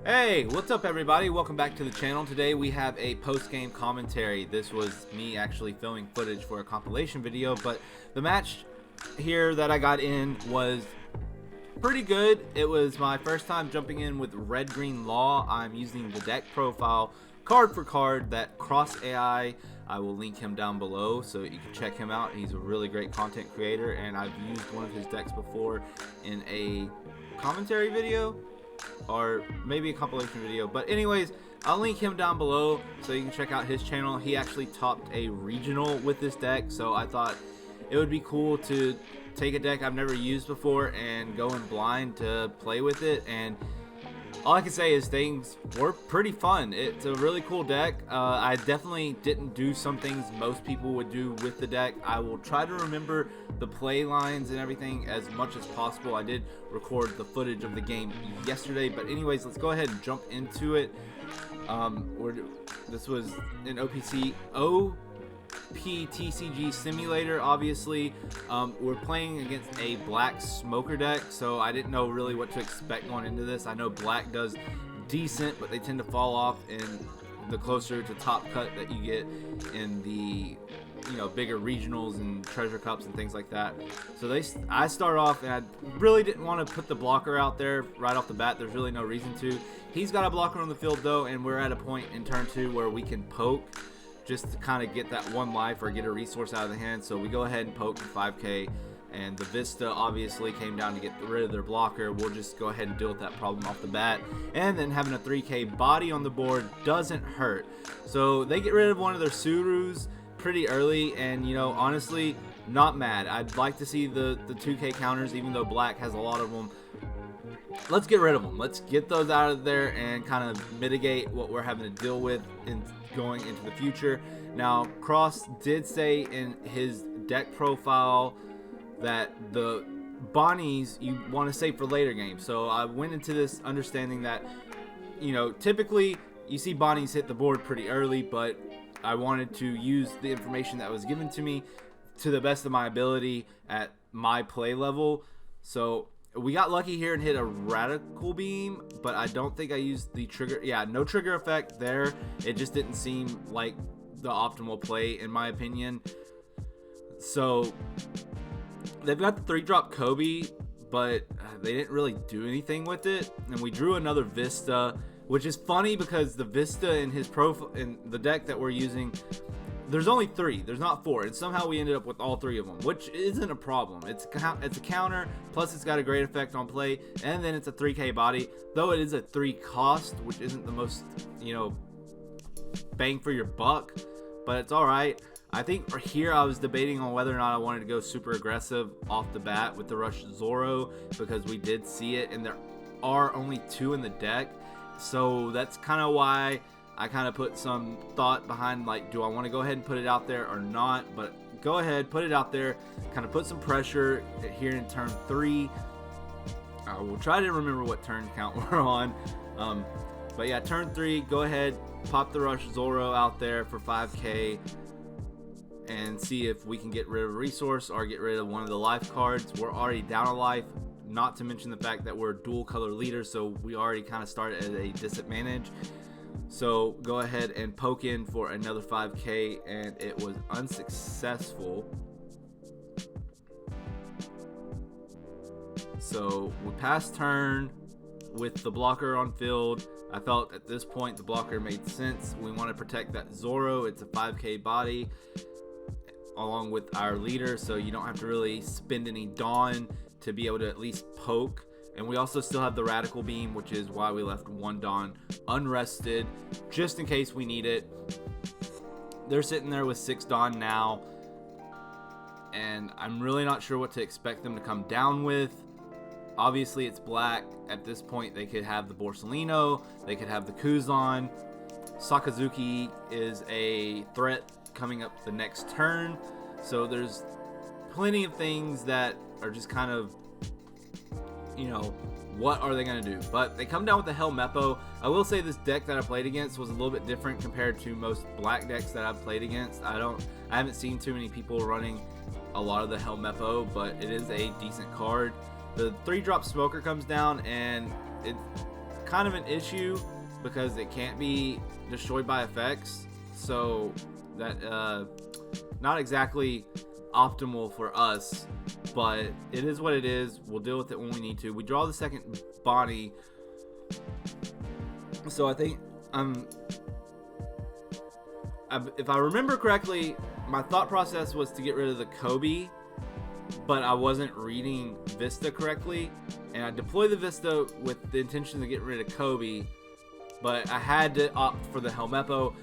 Hey, what's up everybody? Welcome back to the channel. Today we have a post-game commentary. This was me actually filming footage for a compilation video, but the match here that I got in was pretty good. It was my first time jumping in with Red Green Law. I'm using the deck profile card for card that Cross AI. I will link him down below so you can check him out. He's a really great content creator, and I've used one of his decks before in a commentary video or maybe a compilation video, but anyways, I'll link him down below so you can check out his channel. He actually topped a regional with this deck, so I thought it would be cool to take a deck I've never used before and go in blind to play with it. And all I can say is things were pretty fun. It's a really cool deck. I definitely didn't do some things most people would do with the deck. I will try to remember the play lines and everything as much as possible. I did record the footage of the game yesterday, but anyways, let's go ahead and jump into it. This was an OP TCG Simulator, obviously. We're playing against a black smoker deck, so I didn't know really what to expect going into this. I know black does decent, but they tend to fall off in the closer to top cut that you get in the bigger regionals and treasure cups and things like that. So I start off, and I really didn't want to put the blocker out there right off the bat. There's really no reason to. He's got a blocker on the field though, and we're at a point in turn 2 where we can poke just to kind of get that one life or get a resource out of the hand. So we go ahead and poke for 5k, and the Vista obviously came down to get rid of their blocker. We'll just go ahead and deal with that problem off the bat, and then having a 3k body on the board doesn't hurt. So they get rid of one of their Surus pretty early, and honestly, not mad. I'd like to see the 2k counters, even though black has a lot of them. Let's get rid of them. Let's get those out of there and kind of mitigate what we're having to deal with in going into the future. Now, Cross did say in his deck profile that the Bonnies you want to save for later games. So I went into this understanding that, typically you see Bonnies hit the board pretty early, but I wanted to use the information that was given to me to the best of my ability at my play level. So we got lucky here and hit a radical beam, but I don't think I used the trigger. Yeah, no trigger effect there. It just didn't seem like the optimal play in my opinion. So they've got the 3-drop Kobe, but they didn't really do anything with it. And we drew another Vista, which is funny because the Vista in his profile in the deck that we're using, there's only 3, there's not 4, and somehow we ended up with all 3 of them, which isn't a problem. It's a counter, plus it's got a great effect on play, and then it's a 3k body, though it is a 3 cost, which isn't the most bang for your buck, but it's alright. I think here I was debating on whether or not I wanted to go super aggressive off the bat with the Rush Zoro, because we did see it, and there are only 2 in the deck, so that's kind of why I kind of put some thought behind, like, do I want to go ahead and put it out there or not? But go ahead, put it out there, kind of put some pressure here in turn 3. We'll try to remember what turn count we're on. But yeah, turn 3, go ahead, pop the Rush Zoro out there for 5k and see if we can get rid of a resource or get rid of one of the life cards. We're already down a life, not to mention the fact that we're dual color leaders, so we already kind of start at a disadvantage. So go ahead and poke in for another 5k, and it was unsuccessful. So we passed turn with the blocker on field. I felt at this point the blocker made sense. We want to protect that Zoro. It's a 5k body along with our leader, so you don't have to really spend any Dawn to be able to at least poke. And we also still have the radical beam, which is why we left 1 Dawn unrested, just in case we need it. They're sitting there with 6 Dawn now, and I'm really not sure what to expect them to come down with. Obviously, it's black. At this point, they could have the Borsellino, they could have the Kuzan. Sakazuki is a threat coming up the next turn, so there's plenty of things that are just kind of, what are they going to do? But they come down with the Helmeppo. I will say this deck that I played against was a little bit different compared to most black decks that I've played against. I haven't seen too many people running a lot of the Helmeppo, but it is a decent card. The 3-drop Smoker comes down, and it kind of an issue because it can't be destroyed by effects. So that not exactly optimal for us, but it is what it is. We'll deal with it when we need to. We draw the second Bonnie. So I think if I remember correctly, my thought process was to get rid of the Kobe, but I wasn't reading Vista correctly, and I deployed the Vista with the intention to get rid of Kobe, but I had to opt for the Helmeppo.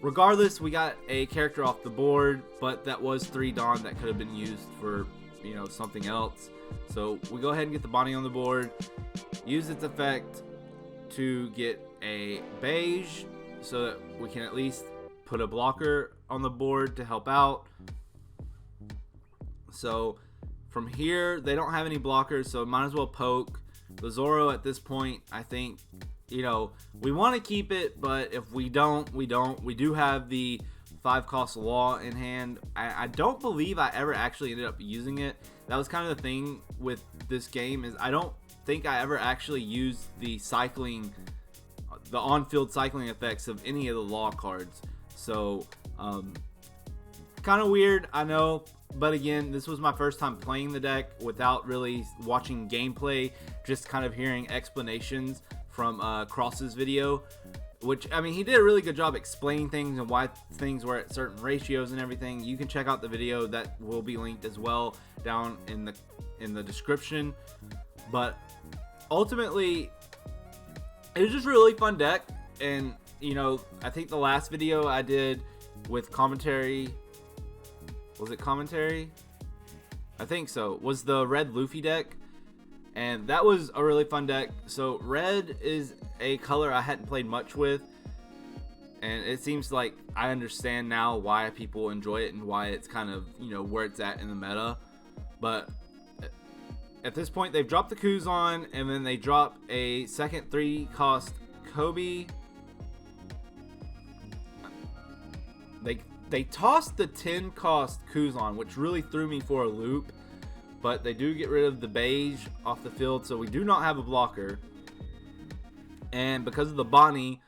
Regardless, we got a character off the board, but that was 3 Dawn that could have been used for, you know, something else. So we go ahead and get the Bonnie on the board, use its effect to get a beige so that we can at least put a blocker on the board to help out. So from here, they don't have any blockers, so might as well poke. The Zoro at this point, I think, you know, we want to keep it, but if we don't, we don't. We do have the 5-cost law in hand. I don't believe I ever actually ended up using it. That was kind of the thing with this game, is I don't think I ever actually used the cycling, the on-field cycling effects of any of the law cards. So, kind of weird, I know. But again, this was my first time playing the deck without really watching gameplay, just kind of hearing explanations from Cross's video, which, I mean, he did a really good job explaining things and why things were at certain ratios and everything. You can check out the video, that will be linked as well down in the description. But ultimately, it was just a really fun deck. And, you know, I think the last video I did with commentary, was it commentary? I think so. Was the red Luffy deck, and that was a really fun deck. So red is a color I hadn't played much with, and it seems like I understand now why people enjoy it and why it's kind of, you know, where it's at in the meta. But at this point, they've dropped the Kuzan, and then they drop a second 3-cost Kobe. They tossed the 10-cost Kuzan, which really threw me for a loop. But they do get rid of the beige off the field, so we do not have a blocker. And because of the Bonnie,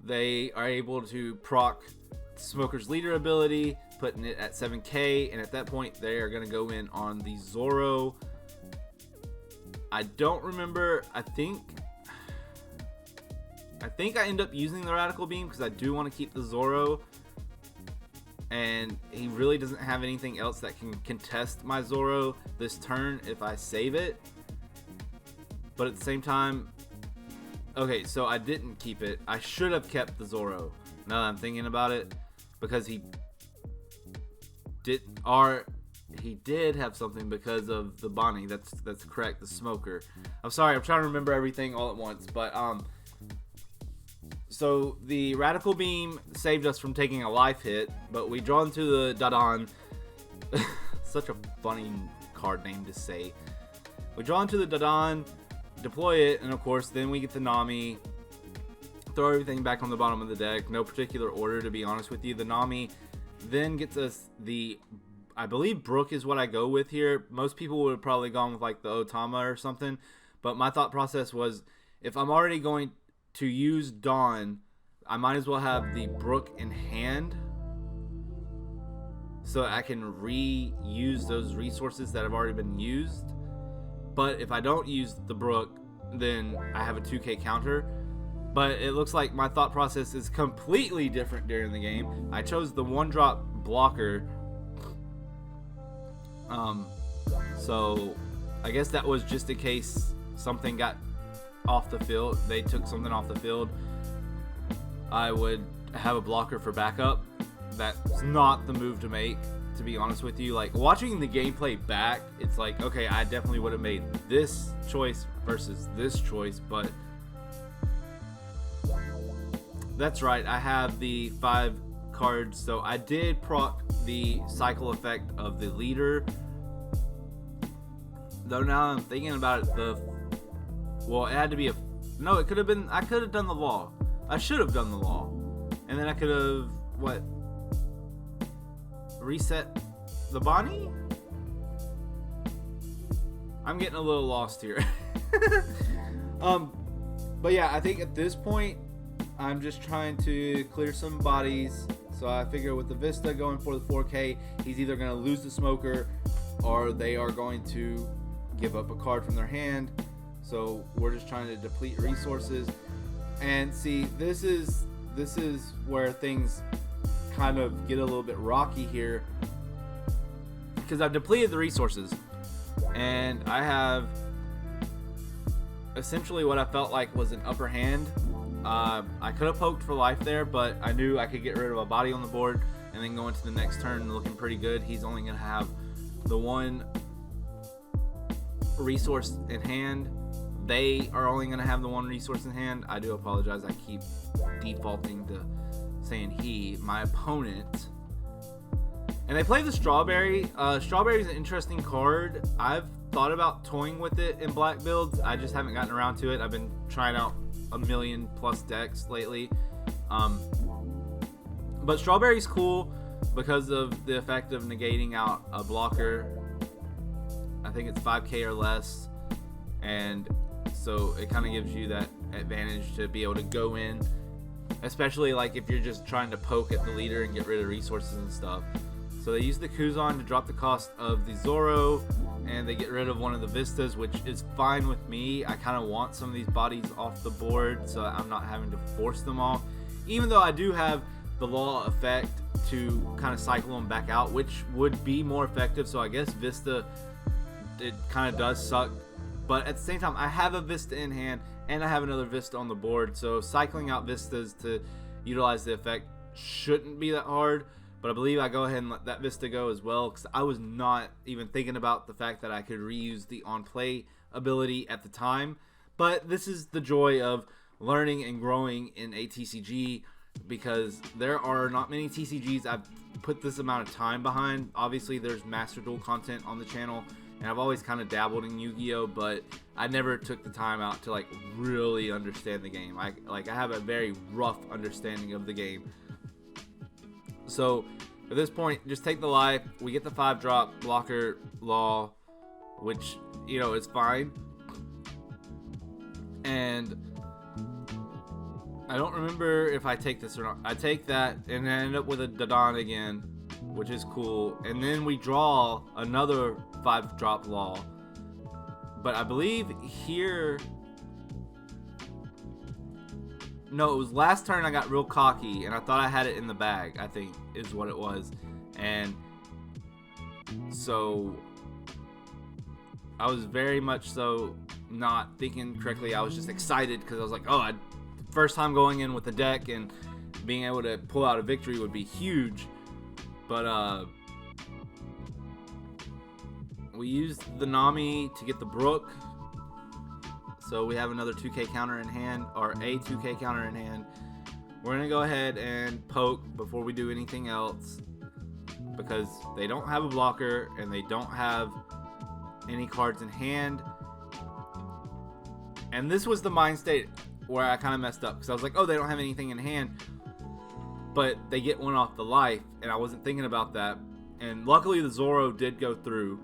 they are able to proc Smoker's Leader ability, putting it at 7k. And at that point, they are going to go in on the Zoro. I don't remember. I think I end up using the Radical Beam because I do want to keep the Zoro. And he really doesn't have anything else that can contest my Zoro this turn if I save it. But at the same time, okay, so I didn't keep it. I should have kept the Zoro, now that I'm thinking about it, because he did have something because of the Bonnie. That's correct, the Smoker. I'm sorry, I'm trying to remember everything all at once, but so the Radical Beam saved us from taking a life hit, but we draw into the Dadan. Such a funny card name to say. We draw into the Dadan, deploy it, and of course then we get the Nami, throw everything back on the bottom of the deck. No particular order, to be honest with you. The Nami then gets us the, I believe Brook is what I go with here. Most people would have probably gone with like the Otama or something, but my thought process was, if I'm already going to use Dawn, I might as well have the Brook in hand so I can reuse those resources that have already been used. But if I don't use the Brook, then I have a 2k counter. But it looks like my thought process is completely different during the game. I chose the 1-drop blocker. So I guess that was just in case something got off the field, they took something off the field, I would have a blocker for backup. That's not the move to make, to be honest with you. Like, watching the gameplay back, it's like, okay, I definitely would have made this choice versus this choice, but that's right, I have the 5 cards, so I did proc the cycle effect of the leader. Though now I'm thinking about it, well, it had to be a... No, it could have been... I could have done the law. I should have done the law. And then I could have... What? Reset the Bonnie? I'm getting a little lost here. But yeah, I think at this point, I'm just trying to clear some bodies. So I figure with the Vista going for the 4K, he's either going to lose the Smoker or they are going to give up a card from their hand. So we're just trying to deplete resources. And see, this is where things kind of get a little bit rocky here, because I've depleted the resources and I have essentially what I felt like was an upper hand. I could have poked for life there, but I knew I could get rid of a body on the board and then go into the next turn looking pretty good. He's only going to have the one resource in hand. They are only going to have the one resource in hand. I do apologize. I keep defaulting to saying he, my opponent. And they play the Strawberry. Strawberry is an interesting card. I've thought about toying with it in black builds. I just haven't gotten around to it. I've been trying out a million plus decks lately. But Strawberry's cool because of the effect of negating out a blocker. I think it's 5k or less. And so it kind of gives you that advantage to be able to go in, especially like if you're just trying to poke at the leader and get rid of resources and stuff. So they use the Kuzan to drop the cost of the Zoro, and they get rid of one of the Vistas, which is fine with me. I kind of want some of these bodies off the board so I'm not having to force them off, even though I do have the Law effect to kind of cycle them back out, which would be more effective. So I guess Vista, it kind of does suck, but at the same time I have a Vista in hand and I have another Vista on the board, so cycling out Vistas to utilize the effect shouldn't be that hard. But I believe I go ahead and let that Vista go as well, because I was not even thinking about the fact that I could reuse the on-play ability at the time. But this is the joy of learning and growing in a TCG, because there are not many TCGs I've put this amount of time behind. Obviously, there's Master Duel content on the channel, and I've always kind of dabbled in Yu-Gi-Oh, but I never took the time out to like really understand the game. I have a very rough understanding of the game. So at this point, just take the life. We get the 5-drop blocker Law, which, you know, is fine. And I don't remember if I take this or not. I take that and I end up with a Dadan again, which is cool. And then we draw another 5-drop Law. But I believe here... No, it was last turn I got real cocky and I thought I had it in the bag, I think is what it was. And so I was very much so not thinking correctly. I was just excited because I was like, oh, first time going in with the deck and being able to pull out a victory would be huge. But we used the Nami to get the Brook. So we have another 2k counter in hand, or a 2k counter in hand. We're going to go ahead and poke before we do anything else, because they don't have a blocker and they don't have any cards in hand. And this was the mind state where I kind of messed up, because I was like, oh, they don't have anything in hand, but they get one off the life, and I wasn't thinking about that. And luckily the Zoro did go through.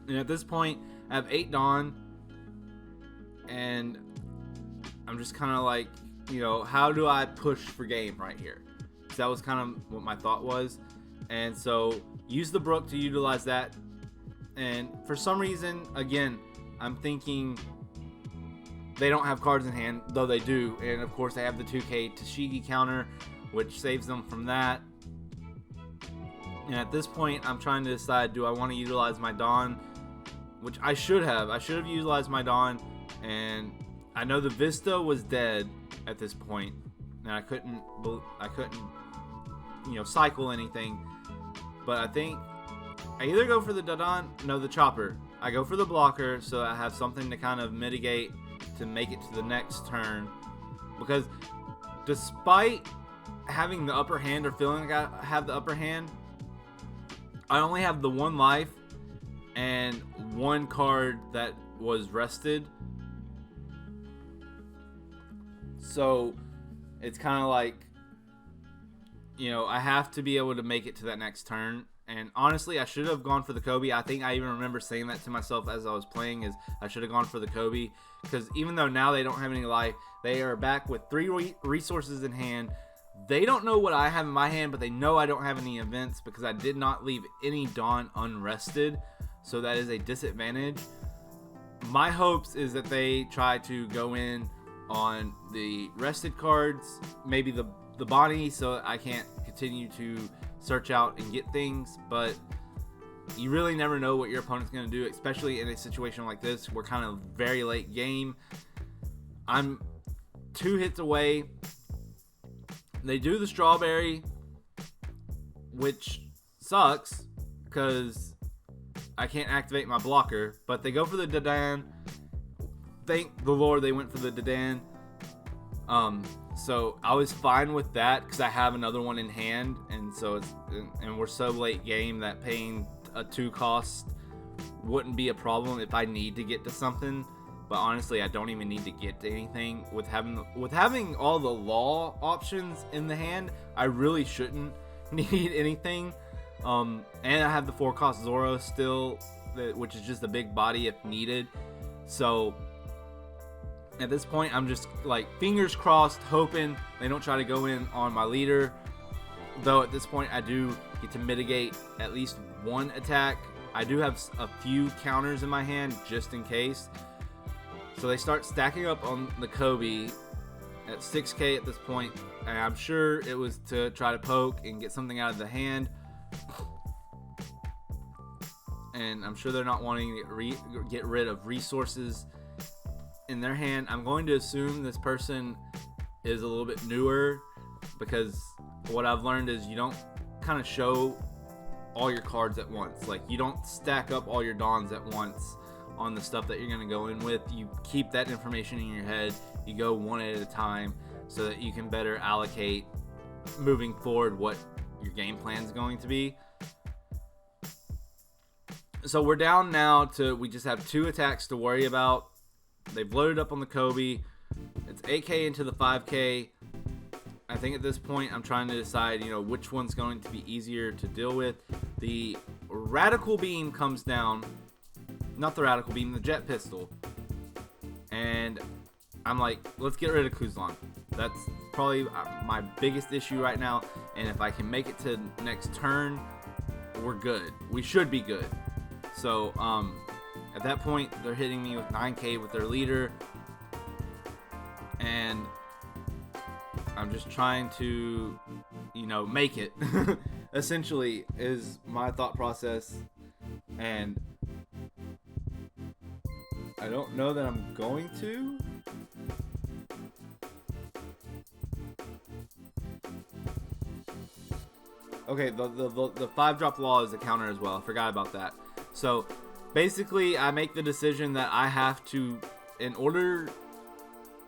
And at this point, I have 8 Dawn. And I'm just kind of like, you know, how do I push for game right here? So that was kind of what my thought was. And so use the Brook to utilize that. And for some reason, again, I'm thinking they don't have cards in hand, though they do. And of course they have the 2k Tashigi counter, which saves them from that. And at this point, I'm trying to decide, do I want to utilize my Dawn? Which I should have. I should have utilized my Dawn. And I know the Vista was dead at this point, and I couldn't, you know, cycle anything. But I think I either go for the Dadan, no, the Chopper. I go for the blocker so I have something to kind of mitigate to make it to the next turn. Because despite having the upper hand or feeling like I have the upper hand, I only have the 1 life and 1 card that was rested. So it's kind of like, you know, I have to be able to make it to that next turn. And honestly, I should have gone for the Kobe. I think I even remember saying that to myself as I was playing, is I should have gone for the Kobe. Because even though now they don't have any life, they are back with 3 resources in hand. They don't know what I have in my hand, but they know I don't have any events because I did not leave any Dawn unrested. So that is a disadvantage. My hopes is that they try to go in on the rested cards, maybe the Bonnie, so I can't continue to search out and get things. But you really never know what your opponent's going to do, especially in a situation like this. We're kind of very late game. I'm 2 hits away. They do the strawberry, which sucks because I can't activate my blocker, but they go for the Dadan. Thank the Lord they went for the Dadan. So I was fine with that because I have another one in hand, and we're so late game that paying a 2 cost wouldn't be a problem if I need to get to something. But honestly, I don't even need to get to anything with having all the law options in the hand. I really shouldn't need anything. And I have the 4 cost Zoro still, which is just a big body if needed. So at this point, I'm just like fingers crossed, hoping they don't try to go in on my leader. Though at this point, I do get to mitigate at least 1 attack. I do have a few counters in my hand just in case. So they start stacking up on the Kobe at 6k at this point, and I'm sure it was to try to poke and get something out of the hand. And I'm sure they're not wanting to get rid of resources in their hand. I'm going to assume this person is a little bit newer, because what I've learned is you don't kind of show all your cards at once. Like, you don't stack up all your Dawns at once on the stuff that you're going to go in with. You keep that information in your head. You go one at a time so that you can better allocate moving forward what your game plan is going to be. So we're down now to, we just have 2 attacks to worry about. They've loaded up on the Kobe. It's 8k into the 5k. I think at this point I'm trying to decide, which one's going to be easier to deal with. The Radical Beam comes down. Not the Radical Beam, the Jet Pistol. And I'm like, let's get rid of Kuzlan. That's probably my biggest issue right now. And if I can make it to next turn, we're good. We should be good. So at that point, they're hitting me with 9k with their leader. And I'm just trying to, make it. Essentially is my thought process. And I don't know that I'm going to. Okay, the 5-drop law is a counter as well. I forgot about that. So basically, I make the decision that I have to, in order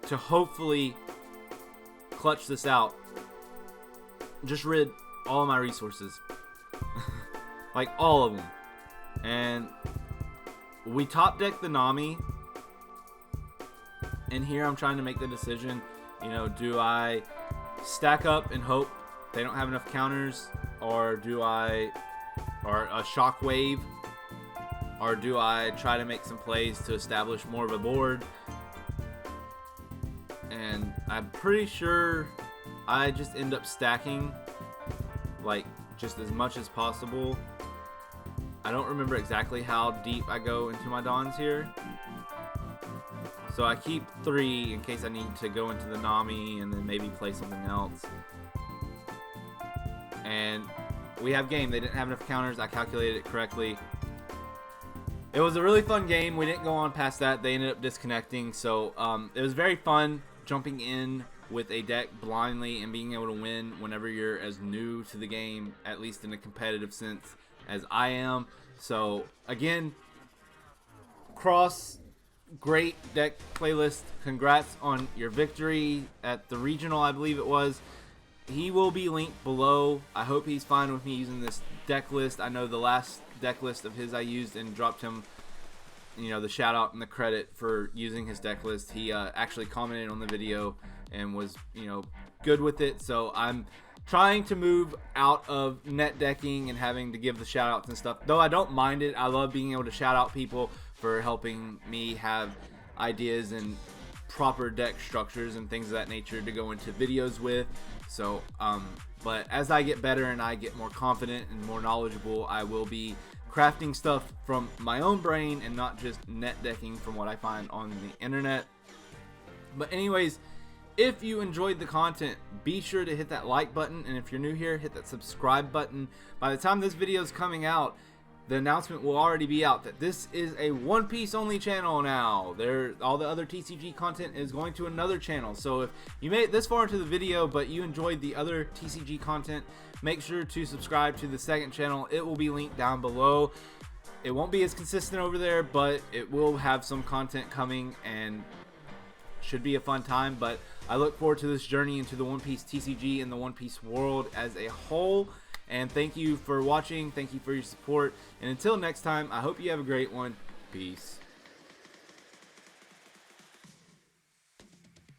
to hopefully clutch this out, just rid all of my resources. Like, all of them. And we top deck the Nami, and here I'm trying to make the decision, do I stack up and hope they don't have enough counters, or a shockwave, or do I try to make some plays to establish more of a board? And I'm pretty sure I just end up stacking, like, just as much as possible. I don't remember exactly how deep I go into my Dawns here. So I keep 3 in case I need to go into the Nami and then maybe play something else. And we have game. They didn't have enough counters. I calculated it correctly. It was a really fun game. We didn't go on past that. They ended up disconnecting. So it was very fun jumping in with a deck blindly and being able to win whenever you're as new to the game, at least in a competitive sense, as I am. So again, Cross, great deck playlist. Congrats on your victory at the regional, I believe it was. He will be linked below. I hope he's fine with me using this deck list. I know the last deck list of his I used and dropped him, the shout out and the credit for using his deck list. He actually commented on the video and was, good with it. So I'm trying to move out of net decking and having to give the shout outs and stuff, though I don't mind it. I love being able to shout out people for helping me have ideas and proper deck structures and things of that nature to go into videos with. So but as I get better and I get more confident and more knowledgeable, I will be crafting stuff from my own brain and not just net decking from what I find on the internet. But anyways, if you enjoyed the content, be sure to hit that like button, and if you're new here, hit that subscribe button. By the time this video is coming out, the announcement will already be out that this is a One Piece only channel now. All the other TCG content is going to another channel. So if you made it this far into the video but you enjoyed the other TCG content, make sure to subscribe to the second channel. It will be linked down below. It won't be as consistent over there, but it will have some content coming and should be a fun time. But I look forward to this journey into the One Piece TCG and the One Piece world as a whole. And thank you for watching. Thank you for your support. And until next time, I hope you have a great one. Peace.